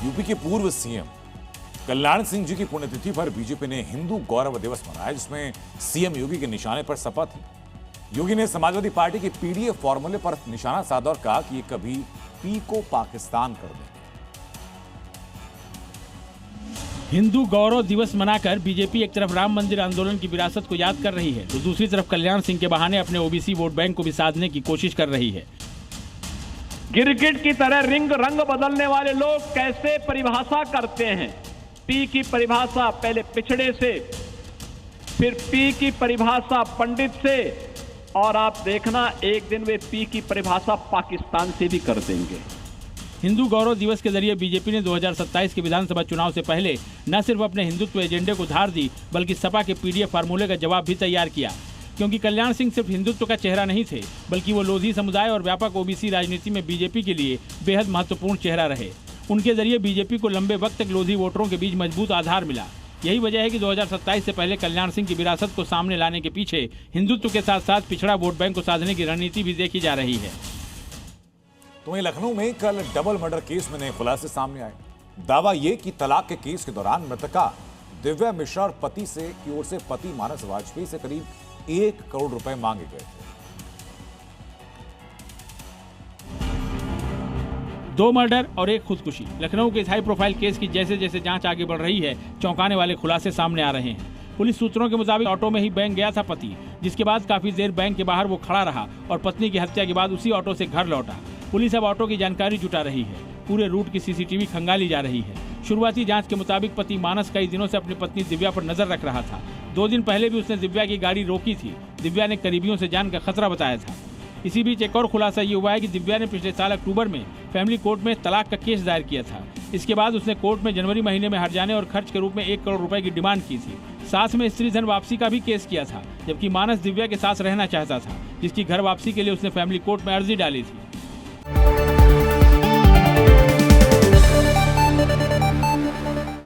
UP के पूर्व CM Kalyan Singh ji की पुण्यतिथि पर बीजेपी ने हिंदू गौरव दिवस मनाया, जिसमें सीएम योगी के निशाने पर सपा थी। योगी ने समाजवादी पार्टी के पीडीएफ फॉर्मूले पर निशाना साधा और कहा कि ये कभी पी को पाकिस्तान कर देंगे। हिंदू गौरव दिवस मनाकर बीजेपी एक तरफ राम मंदिर आंदोलन की विरासत को याद कर रही है, तो दूसरी तरफ कल्याण सिंह के बहाने अपने ओबीसी वोट बैंक को भी साधने की कोशिश कर रही है। गिरगिट की तरह रंग बदलने वाले लोग कैसे परिभाषा करते हैं। पी की परिभाषा पहले पिछड़े से, फिर पी की परिभाषा पंडित से, और आप देखना एक दिन वे पी की परिभाषा पाकिस्तान से भी कर देंगे। हिंदू गौरव दिवस के जरिए बीजेपी ने 2027 के विधानसभा चुनाव से पहले न सिर्फ अपने हिंदुत्व एजेंडे को धार दी, बल्कि सपा के पीडीएफ फार्मूले का जवाब भी तैयार किया। क्योंकि कल्याण सिंह सिर्फ हिंदुत्व का चेहरा नहीं थे, बल्कि वो लोधी समुदाय और व्यापक ओबीसी राजनीति में बीजेपी के लिए बेहद महत्वपूर्ण चेहरा रहे। उनके जरिए बीजेपी को लंबे वक्त तक लोधी वोटरों के बीच मजबूत आधार मिला। यही वजह है कि 2027 से पहले कल्याण सिंह की विरासत को सामने लाने के पीछे हिंदुत्व के साथ साथ पिछड़ा वोट बैंक को साधने की रणनीति भी देखी जा रही है। तो वहीं लखनऊ में कल डबल मर्डर केस में नए खुलासे सामने आए। दावा ये कि तलाक के केस के दौरान मृतका दिव्या मिश्रा और पति से की ओर से पति मानस वाजपेयी से करीब 1 करोड़ रुपए मांगे गए थे। 2 मर्डर और 1 खुदकुशी। लखनऊ के इस हाई प्रोफाइल केस की जैसे जैसे जांच आगे बढ़ रही है, चौंकाने वाले खुलासे सामने आ रहे हैं। पुलिस सूत्रों के मुताबिक ऑटो में ही बैंक गया था पति, जिसके बाद काफी देर बैंक के बाहर वो खड़ा रहा और पत्नी की हत्या के बाद उसी ऑटो से घर लौटा। पुलिस अब ऑटो की जानकारी जुटा रही है। पूरे रूट की सीसीटीवी खंगाली जा रही है। शुरुआती जांच के मुताबिक पति मानस कई दिनों से अपनी पत्नी दिव्या पर नजर रख रहा था। 2 दिन पहले भी उसने दिव्या की गाड़ी रोकी थी। दिव्या ने करीबियों से जान का खतरा बताया था। इसी बीच एक और खुलासा ये हुआ है कि दिव्या ने पिछले साल अक्टूबर में फैमिली कोर्ट में तलाक का केस दायर किया था। इसके बाद उसने कोर्ट में जनवरी महीने में हर्जाने और खर्च के रूप में 1 करोड़ रुपए की डिमांड की थी। साथ में स्त्री धन वापसी का भी केस किया था, जबकि मानस दिव्या के साथ रहना चाहता था, जिसकी घर वापसी के लिए उसने फैमिली कोर्ट में अर्जी डाली थी।